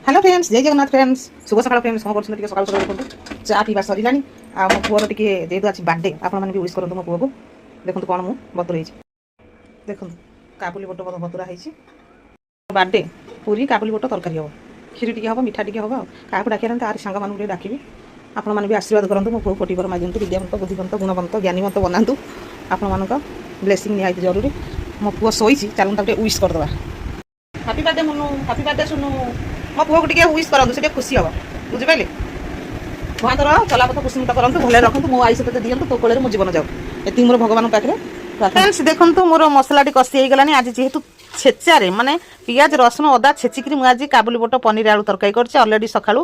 Hello friends, जय Jagannath friends. शुभ सकाळ friends. कौन करछन सकाळ सकाळ देखो चा पीवा सरिलानी आ मो पुअर टिके जेतु अछि बर्थडे आपण माने भी विश करंतु मो पुओ को। देखंतु कोन मु बतुर हिची, देखंतु काबुली बोट बतुरा हिची। बर्थडे पूरी काबुली बोट तरकारी हो, खीरी टिके हो, मिठा टिके हो। काकु डाकिरन तार संग मानु रे डाकिबी। आपण माने भी आशीर्वाद करंतु मो पुओ कोटी बर माजंतु विद्यावंत बुद्धिवंत गुणवंत ज्ञानीवंत बनांतु। आपण मानक ब्लेसिंग निहायत जरूरी। मो पुओ सोईची, चालुन ताके विश कर दवा। Happy birthday Manu, happy birthday सुनु। मो पुओ को टिके विश करंतु, से खुशी हो, बुझि पाइले। भगवान चलापथ कुसुमित करंतु, भले रखंतु। मो आयुष तते दियंतु, तो कोले मो जीवन जाऊ। एति मोर भगवान पाखरे फ्रेंड्स। देखंतु मोर मसलाटी कसी हे गलानी। आज जेहेतु छेचारे माने पियाज रसुण अदा छेचिकरी मु आज काबुली बोट पनीर आलू तरकारी करछि। ऑलरेडी सकाळू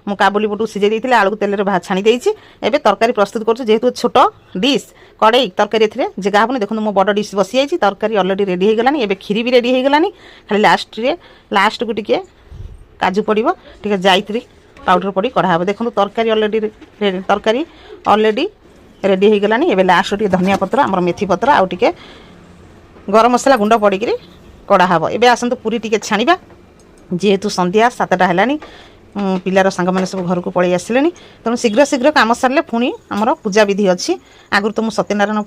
मु काबुली बोट सिझे देइथिले, आलू तेल रे छाणी देइछि। एबे तरकारी प्रस्तुत करछु। जेहेतु छोट डिश कड़ाई तरकारी एथिरे जगह हबने। देखंतु मो बड़ डिश बसी आइछि। तरकारी ऑलरेडी रेडी हे गलानी। एबे खीरी भी रेडी हे गलानी। खाली लास्ट को टिके काजू पड़िबो, टिके जायत्री पाउडर पड़ी कढ़ा हबो। देखंतु तरकारी ऑलरेडी रेडी हे गलानी। एबे लास्ट टिके धनिया पत्र, हमर मेथी पत्र आ टिके गरम मसला गुंड पड़ी करी कढ़ा हबो। एबे आसंतु पूरी टिके छाणीबा। जेहेतु संध्या 7टा हेलानी, पिलार सांग मैंने सब घर को पलि आसिले। तेणु शीघ्र शीघ्र कम सारे पुणी आमर पूजा विधि अच्छी। आगुरी तो मुझे सत्यनारायण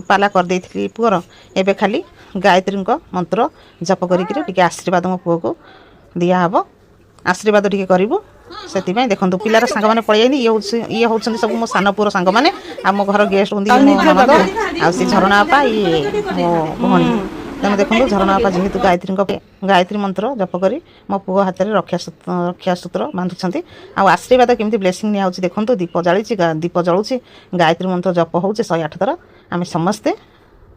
पाला करदे पुअर। एबे खाली गायत्री मंत्र जप करी आशीर्वाद मो पुओ को दिहब। आशीर्वाद टिके करूँ से देखो पिलार सांग मैंने पलि ये हूँ सब मो सान पुअर सांग मैंने। आम घर गेस्ट हूँ ननद आ झरणा बापा ये मो भणी। तेणु देखो झरणा बापा जेहेतु गायत्री मंत्र जप करी मो पुओ हाथ में रक्षा सूत्र बांधुंट। आशीर्वाद केमी ब्लेसिंग निया देखो दीप जाली दीप जलूची गायत्री मंत्र जप हो 108 थर। आम समस्ते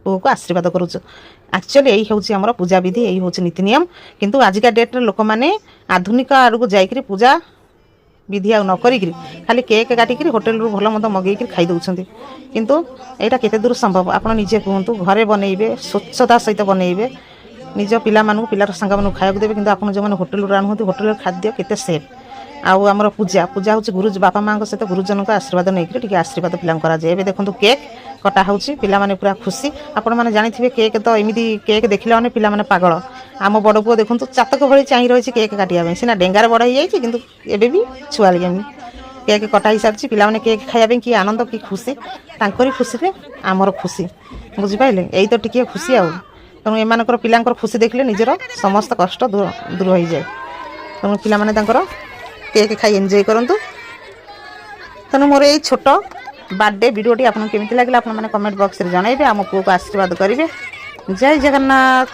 पुओ को आशीर्वाद करुचु। एक्चुअली यही हूँ आम पूजा विधि, यही हूँ नीति नियम। किंतु आजिका डेट्रे लोक मैंने आधुनिक आड़क जाकि पूजा विधि आ नक खाली केक काटिक होटेल रु भल मत मगेक खाई दौरान। किंतु यहाँ केते दूर संभव आप निजे कहतु। घरे बनइबे, स्वच्छता सहित बनइबे, निज पिला पिलार सांग मानू खाया देवे। किंतु आप जो होटेल रू आनुंत होटेल खाद्य केते सेफ। आउ आमर पूजा हूँ गुरु बापा माँ सहित गुरुजन का आशीर्वाद नहीं आशीर्वाद पिला कराए। देखो केक कटा हो, पिला माने पूरा खुशी। आपण मैंने जानी केक तो एमती केक देखला मैंने पिला माने पागल। आम बड़ पुओ देखो चातक भली चाह रही केक काटिया सीना डेंगार बड़ हो जाए कि एबे भी छुआली केक कटा ही सारी। पिला माने केक खाइबा कि आनंद कि खुशी, तांकरी खुशी रे आमर खुशी। बुझिपारे यही तो टिके खुशी आउ। तेणु एमानकर पिलांकर खुशी देखले निजर समस्त कष्ट दूर हो जाए। तेणु पिला माने तांकर केक खाई एंजॉय करंतु। तेणु मोर ये छोट बर्थडे वीडियोटी आपको केମିତି ଲାଗିଲା ଆପଣ ମାନେ कमेंट बॉक्स रे जणाइबे। आम पुओ को आशीर्वाद करेंगे। जय जगन्नाथ।